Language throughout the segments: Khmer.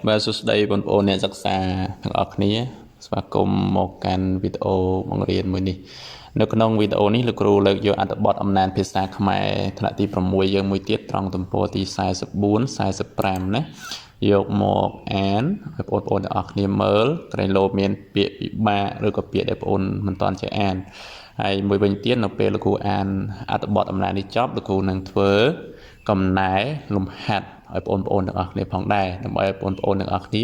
បាទសួស្តីបងប្អូនអ្នកសិក្សាទាំងអស់គ្នាស្វាគមន៍មកកាន់វីដេអូបង្រៀនមួយនេះនៅក្នុងវីដេអូនេះលោកគ្រូលើកយកអត្ថបទអំណាចភាសាខ្មែរថ្នាក់ទី6យើងមួយទៀតត្រង់ទំព័រទី44 45ណាយកមកអានឲ្យបងប្អូនទាំងអស់គ្នាមើលក្រែងលោមានពាក្យពិបាកឬក៏ពាក្យដែលបងប្អូនមិនទាន់ចេះអានហើយមួយវិញទៀតនៅពេលលោកគ្រូអានអត្ថបទអំណាចនេះចប់លោកគ្រូនឹងធ្វើកំណែលំហាត់ឲ្យបងប្អូនទាំងអស់គ្នាផងដែរដើម្បីឲ្យបងប្អូនទាំងអស់គ្នា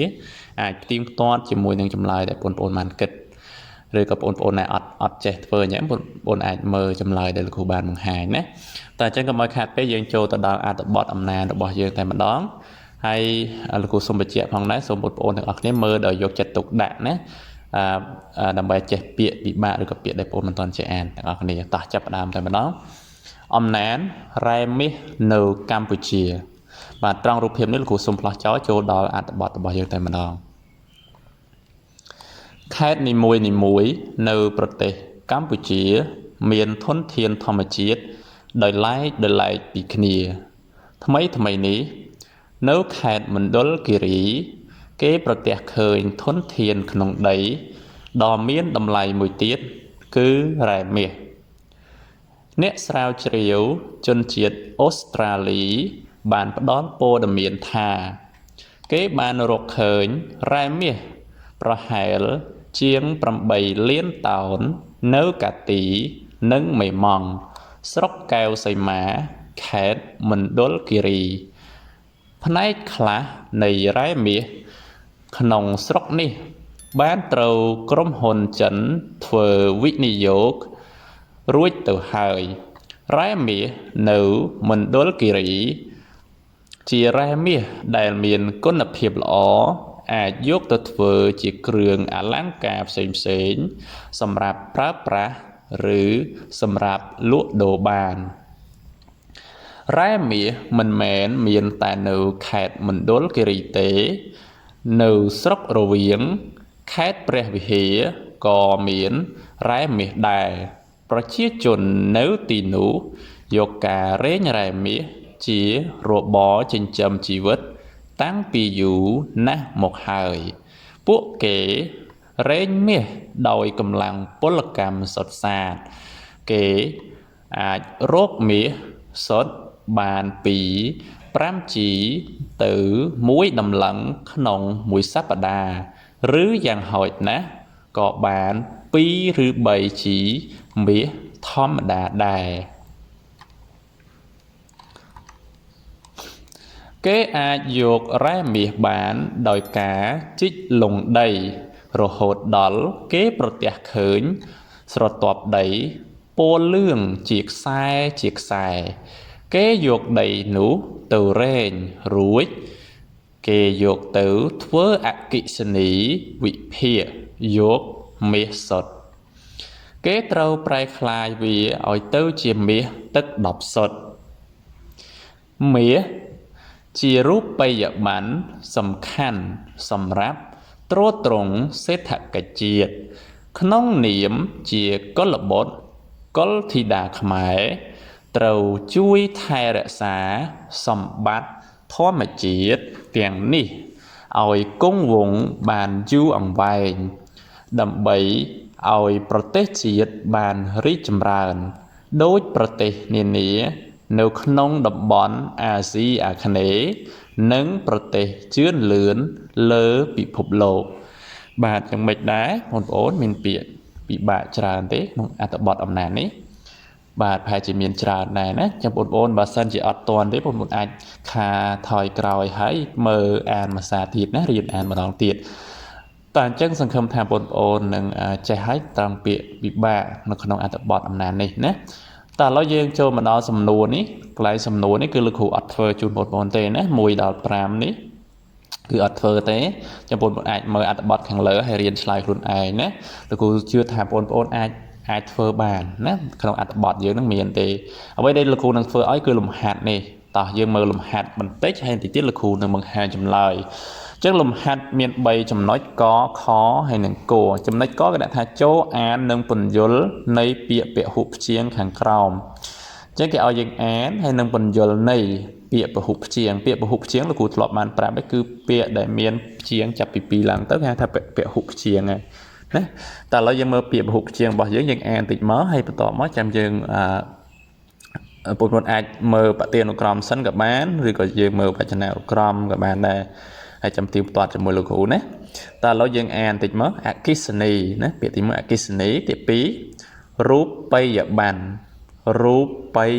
អាចផ្ទៀងផ្ទាត់ជាមួយនឹងចម្លើយដែលបងប្អូនបានគិតឬក៏បងប្អូនដែលអត់ចេះធ្វើអញ្ចឹងបងប្អូនអាចមើលចម្លើយដែលលោកគ្រូបានបង្ហាញណាតែអញ្ចឹងកុំឲ្យខាតពេកយើងចូលទៅដល់អត្ថបទអំណាចរបស់យើងតែម្ដងហើយលោកគ្រូសូមបញ្ជាក់ផងដែរសូមបងប្អូនទាំងអស់គ្នាមើលដោយយកចិត្តទុកដាក់ណាដើម្បីចេះពាក្យពិបាកឬក៏ពាក្យដែលបងប្អូនមិនទាន់ចេះអានទាំងអស់គ្នាតោះចាប់ផ្ដើមតែម្ដងអំណាចរ៉ែមាសនៅកម្ពុជាបាទត្រង់រូបភាពនេះលោកគ្រូសូមផ្លាស់ចោលចូលដល់អត្ថបទរបស់យើងតែម្ដងខេត្តនីមួយនៅប្រទេសកម្ពុជាមានធនធានធម្មជាតិដោយឡែកពីគ្នាថ្មីនេះនៅខេត្តមណ្ឌលគិរីគេប្រទះឃើញធនធានក្នុងដីដ៏មានតម្លៃមួយទៀតគឺរ៉ែមាសអ្នកស្រាវជ្រាវជនជាតិអូស្ត្រាលីបានផ្ដល់ព័ត៌មានថាគេបានរកឃើញរ៉ែមាសប្រហែលជាង8លានតោននៅកាទីនិងមេម៉ង់ស្រុកកែវសីមាខេត្តមណ្ឌលគិរីផ្នែកខ្លះនៃរ៉ែមាសក្នុងស្រុកនេះបានត្រូវក្រុមហ៊ុនចិនធ្វើវិនិយោគរួចទៅហើយរ៉ែមាសនៅមណ្ឌលគិរីជារ៉ែមាសដែលមានគុណភាពល្អអាចយកទៅធ្វើជាគ្រឿងអលង្ការផ្សេងសម្រាប់ប្រើប្រាស់ឬសម្រាប់លក់ដូរបានរ៉ែមាសមិនមែនមានតែនៅខេត្តមណ្ឌលគិរីទេនៅស្រុករវៀងខេត្តព្រះវិហារក៏មានរ៉ែមាសដែរប្រជាជននៅទីនោះយកការរែងរ៉ែមាសជារបរចិញ្ចឹមជីវិតតាំងពីយូរណាស់មកហើយពួកគេរែងមាសដោយកម្លាំងពលកម្មសុទ្ធសាធគេអាចរកមាសសុទ្ធបានពី5ជីទៅ1តម្លឹងក្នុងមួយសប្តាហ៍ឬយ៉ាងហោចណាស់ក៏បាន2ឬ3ជីមាសធម្មតាដែរគេអាចយករ៉ែមាសបានដោយការជីកលង់ដីរហូតដល់គេប្រទះឃើញស្រទាប់ដីពណ៌លឿងជាខ្សែគេយកដីនោះទៅរែងរួចគេយកទៅធ្វើអគ្គិសនីវិភាគយកមាសសុទ្ធគេត្រូវប្រែក្លាយវាឲ្យទៅជាមាសទឹក10សុទ្ធមាសជារូបិយប័ណ្ណសំខាន់សម្រាប់ទ្រទ្រង់សេដ្ឋកិច្ចជាតិក្នុងនាមជាកុលបុត្រកុលធីតាខ្មែរត្រូវជួយថែរក្សាសម្បត្តិធម្មជាតិទាំងនេះឲ្យគង់វង្សបានយូរអង្វែងដើម្បីឲ្យប្រទេសជាតិបានរីកចម្រើនដោយប្រទេសនានានៅក្នុងតំបន់អាស៊ីអាគ្នេយ៍និងប្រទេសជឿនលឿនលើពិភពលោកបាទយ៉ាងម៉េចដែរបងប្អូនមានពាក្យពិបាកច្រើនទេក្នុងអត្ថបទអំណាចនេះបាទប្រហែលជាមានច្រើនដែរណាចាំបងប្អូនបើសិនជាអត់ទាន់ទេបងប្អូនអាចខាថយក្រោយហើយមើលអានភាសាទៀតណារៀនអានម្ដងទៀតតែអញ្ចឹងសង្ឃឹមថាបងប្អូននឹងចេះឲ្យត្រង់ពាក្យពិបាកនៅក្នុងអត្ថបទអំណាចនេះណាតែឥឡូវយើងចូលមកដល់សំណួរនេះកន្លែងសំណួរនេះគឺលោកគ្រូអត់ធ្វើជូនបងប្អូនទេណា1ដល់5នេះគឺអត់ធ្វើទេចាំបងប្អូនអាចមើលអត្ថបទខាងលើហើយរៀនឆ្លើយខ្លួនឯងណាលោកគ្រូជឿថាបងប្អូនអាចធ្វើបានណាក្នុងអត្ថបទយើងនឹងមានទេអ្វីដែលលោកគ្រូនឹងធ្វើឲ្យគឺលំហាត់នេះតោះយើងមើលលំហាត់បន្តិចហើយបន្តិចទៀតលោកគ្រូនឹងបង្ហាញចម្លើយអញ្ចឹងលំហាត់មាន3ចំណុចកខហើយនិងគចំណុចកគេដាក់ថាចូលអាននិងពន្យល់នៃពាក្យពហុព្យាង្គខាងក្រោមអញ្ចឹងគេឲ្យយើងអានហើយនិងពន្យល់នៃ bịa bờ hụp chiếng là cụ thọp bàn prap ấy cứ bịa đại miền chiếng chập pì lăng tới ha thà bịa hụp chiếng này nè ta lấy dân mơ bịa bờ hụp chiếng bỏ dưới dân an tịt mớ hay tọt mớ chăm dân bột một ai mơ bạc tiền của crom sânกับbán rồi còn dân mơ bạc chân nào cromกับbán này hay chăm tiêu toát cho mười lục cụ nè ta lấy dân an tịt mớ akisani nè bịa tịt mớ akisani tiệp pí rúp bay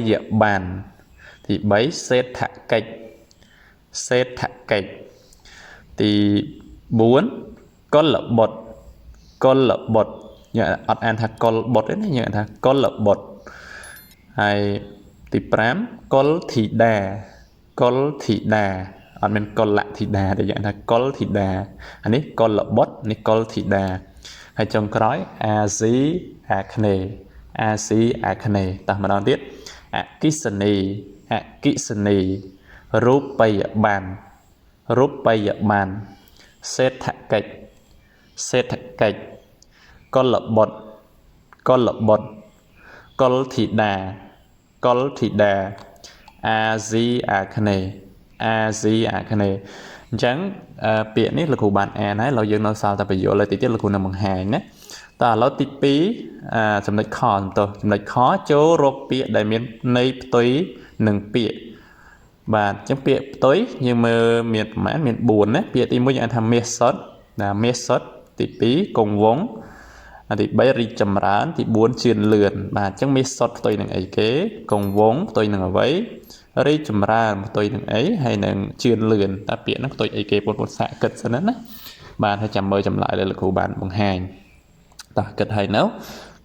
dạ bàn thì bấy set thạch thì 4 con lợp bột nhờ ăn thà con bột đấy nhờ thà con lợp bột hay thì 5 con thị đà anh mình con lạ thị đà để dạng thà con thị đà anh ấy con lợp bột này con thị đà hay trong cái acne ta mà nói tiếp akisani rúp bay bàn set thạch con lợp bột con thị đà acne chẳng biển này là cụ bạn nàyเราយើងនៅសល់តែប្រយោគលើទីទៀតlà cụនំបង្ហាញណាតើឥឡូវទី2ចំណុចខចំណុចខចូលរកពាក្យដែលមានន័យផ្ទុយនឹងពាក្យបាទអញ្ចឹងពាក្យផ្ទុយយើងមើលមានប្រមាណមាន4ណាពាក្យទី1យើងថាមាសសុទ្ធណាមាសសុទ្ធទី2គង់វង្សទី3រីកចម្រើនទី4ជឿនលឿនបាទអញ្ចឹងមាសសុទ្ធផ្ទុយនឹងអីគេគង់វង្សផ្ទុយនឹងអ្វីរីកចម្រើនផ្ទុយនឹងអីហើយនឹងជឿនលឿនតើពាក្យហ្នឹងផ្ទុយអីគេបងប្អូនសាកគិតសិនណាបាទហើយចាំមើលចម្លើយដែលលោកគ្រូបានបង្ហាញតើគិតហើយនៅ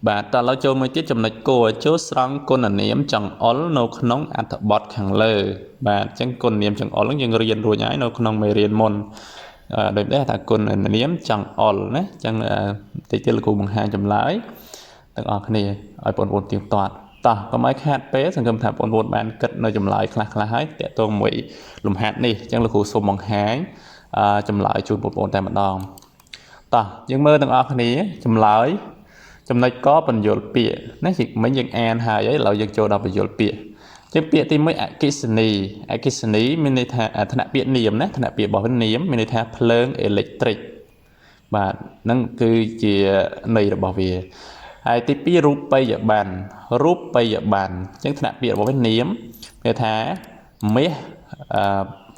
បាទតើเราចូលមួយទៀតចំណុចគោចូលស្រង់គុណនាមចង្អុលនៅក្នុងអត្ថបទខាងលើបាទអញ្ចឹងគុណនាមចង្អុលហ្នឹងយើងរៀនរួចហើយនៅក្នុងមេរៀនមុនដូចដែរថាគុណនាមចង្អុលណាអញ្ចឹងតិចទៀតលោកគ្រូបង្ហាញចម្លើយទាំងអស់គ្នាឲ្យបងប្អូនទៀងទាត់តោះកុំឲ្យខាតពេលសង្ឃឹមថាបងប្អូនបានគិតនៅចម្លើយខ្លះហើយតើតើមួយលំហាត់នេះអញ្ចឹងលោកគ្រូសូមបង្ហាញចម្លើយជូនបងប្អូនតែម្ដងតោះយើងមើលទាំងអស់គ្នាចម្លើយចំណុចកបញ្យលពាក្យណាជាមិញយើងអានហើយឥឡូវយើងចូលដល់បញ្យលពាក្យជាពាក្យទី1អគិសនីមានន័យថាឋានៈពាក្យនាមណាឋានៈពាក្យរបស់នាមមានន័យថាភ្លើងអេເລັກទ្រិកបាទហ្នឹងគឺជាន័យរបស់វាហើយទី2រូបិយប័ណ្ណអញ្ចឹងឋានៈពាក្យរបស់វានាមមានថាមាស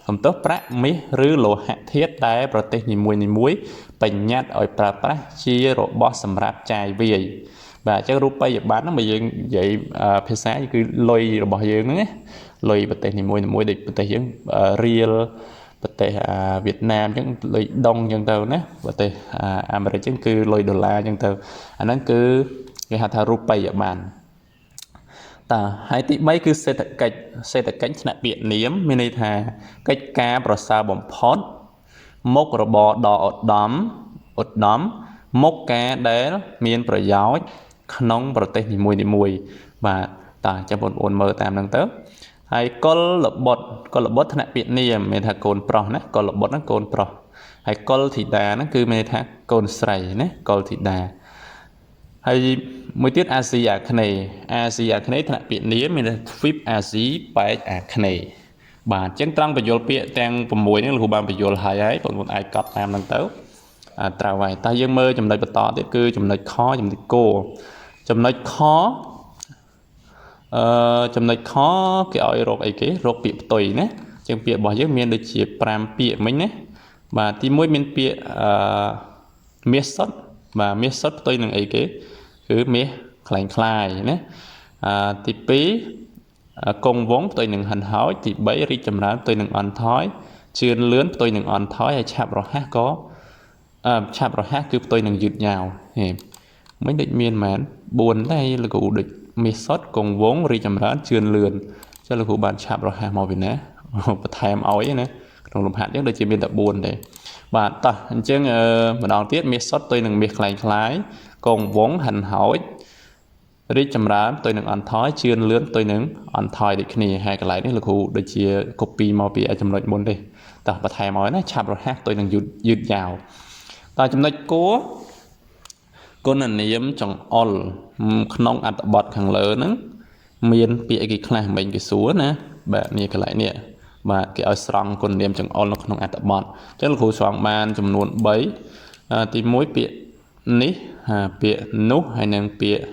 សំទោសប្រាក់មាសឬលោហៈធាតុដែលប្រទេសនីមួយបញ្ញត្តិឲ្យប្រើប្រាស់ជារបស់សម្រាប់ចាយវាយបាទអញ្ចឹងរូបិយប័ណ្ណហ្នឹងបើយើងនិយាយភាសាគឺលុយរបស់យើងហ្នឹងណាលុយប្រទេសនីមួយដូចប្រទេសយើងរៀលប្រទេសវៀតណាមអញ្ចឹងលុយដុងអញ្ចឹងទៅណាប្រទេសអាមេរិកអញ្ចឹងគឺលុយដុល្លារអញ្ចឹងទៅអាហ្នឹងគឺគេហៅថារូបិយប័ណ្ណតើហើយទី3គឺសេដ្ឋកិច្ចថ្នាក់ពាក្យនាមមានន័យថាកិច្ចការប្រសើរបំផុតមុខរបរដ៏ឧត្តមមុខការដែលមានប្រយោជន៍ក្នុងប្រទេសនីមួយបាទតើចាំបងប្អូនមើលតាមហ្នឹងទៅហើយកុលបុត្រថ្នាក់ពាក្យនាមមានថាកូនប្រុសណាកុលបុត្រហ្នឹងកូនប្រុសហើយកុលធីតាហ្នឹងគឺមានថាកូនស្រីណាកុលធីតាហើយមួយទៀតអាស៊ីអាគ្នេយ៍ថ្នាក់ពាក្យនាមមានថាទ្វីបអាស៊ីប៉ែកអាគ្នេយ៍បាទអញ្ចឹងត្រង់បញ្យលពាក្យទាំង6នេះលោកគ្រូបានបញ្យលហើយបងប្អូនអាចកត់តាមហ្នឹងទៅត្រូវហើយតែយើងមើលចំណុចបន្តទៀតគឺចំណុចខចំណុចគោចំណុចខគេឲ្យរកអីគេរកពាក្យផ្ទុយណាអញ្ចឹងពាក្យរបស់យើងមានដូចជា5ពាក្យមិញណាបាទទី1មានពាក្យមាសសុទ្ធបាទមាសសុទ្ធផ្ទុយនឹងអីគេគឺមាសខ្លាយណាទី2គង់វង្សផ្ទុយនឹងហិនហោចទី3រីកចម្រើនផ្ទុយនឹងអន់ថយជឿនលឿនផ្ទុយនឹងអន់ថយហើយឆាប់រហ័សគឺផ្ទុយនឹងយឺតយ៉ាវមិញដូចមានមែន4ដែរលោកគ្រូដូចមាសសុទ្ធគង់វង្សរីកចម្រើនជឿនលឿនចុះលោកគ្រូបានឆាប់រហ័សមកពីណាបន្ថែមឲ្យណាក្នុងលំហាត់យើងដូចជាមានតែ4ទេបាទតោះអញ្ចឹងម្ដងទៀតមាសសុទ្ធផ្ទុយនឹងមាសខ្លាយគង់វង្សហិនហោចរីកចម្រើនផ្ទុយនឹងអន់ថយជឿនលឿនផ្ទុយនឹងអន់ថយដូចគ្នាហើយកន្លែងនេះលោកគ្រូដូចជា copy មកពីចំណុចមុនទេតោះបន្ថែមឲ្យណាឆាប់រហ័សផ្ទុយនឹងយឺតយ៉ាវតើចំណុចគួរគុណនាមចង្អុលក្នុងអត្ថបទខាងលើហ្នឹងមានពាក្យអីគេខ្លះមិញគេសួរណាបាទនេះកន្លែងនេះ បាទគេឲ្យស្រង់គុណនាមចង្អុលនៅក្នុងអត្ថបទអញ្ចឹងលោកគ្រូស្រង់បានចំនួន3ទី1ពាក្យនេះពាក្យនោះហើយនិងពាក្យ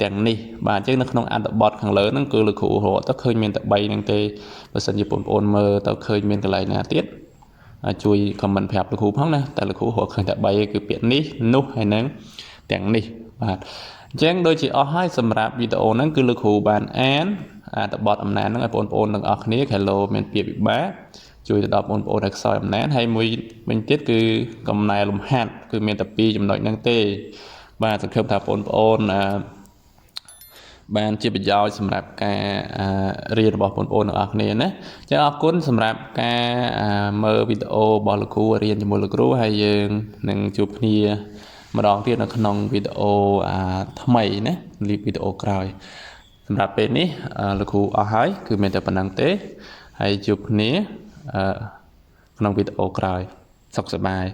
ទាំងនេះបាទអញ្ចឹងនៅក្នុងអត្ថបទខាងលើហ្នឹងគឺលោកគ្រូរកទៅឃើញមានតែ3ហ្នឹងទេបើសិនជាបងប្អូនមើលទៅឃើញមានកន្លែងណាទៀតជួយ comment ប្រាប់លោកគ្រូផងណាតែលោកគ្រូរកឃើញតែ3គឺពាក្យនេះនោះហើយនិងទាំងនេះបាទអញ្ចឹងដូចជាអស់ហើយសម្រាប់វីដេអូហ្នឹងគឺលោកគ្រូបានអានអត្ថបទអំណានហ្នឹងឲ្យបងប្អូនទាំងអស់គ្នា Hello មានពាក្យពិបាកជួយទៅដល់បងប្អូនដែលខ្សោយអំណានហើយមួយវិញទៀតគឺកំណែលំហាត់គឺមានតែ2ចំណុចហ្នឹងទេបាទសង្ឃឹមថាបងប្អូនបានជាប្រយោជន៍សម្រាប់ការរៀនរបស់បងប្អូនទាំងអស់គ្នាណាចឹងអរគុណសម្រាប់ការមើលវីដេអូរបស់លោកគ្រូរៀនជាមួយលោកគ្រូហើយយើងនឹងជួបគ្នាម្ដងទៀតនៅក្នុងវីដេអូថ្មីណាវីដេអូក្រោយសម្រាប់ពេលនេះលោកគ្រូអស់ហើយគឺមានតែប៉ុណ្្នឹងទេហើយជួបគ្នាក្នុងវីដេអូក្រោយសុខសប្បាយ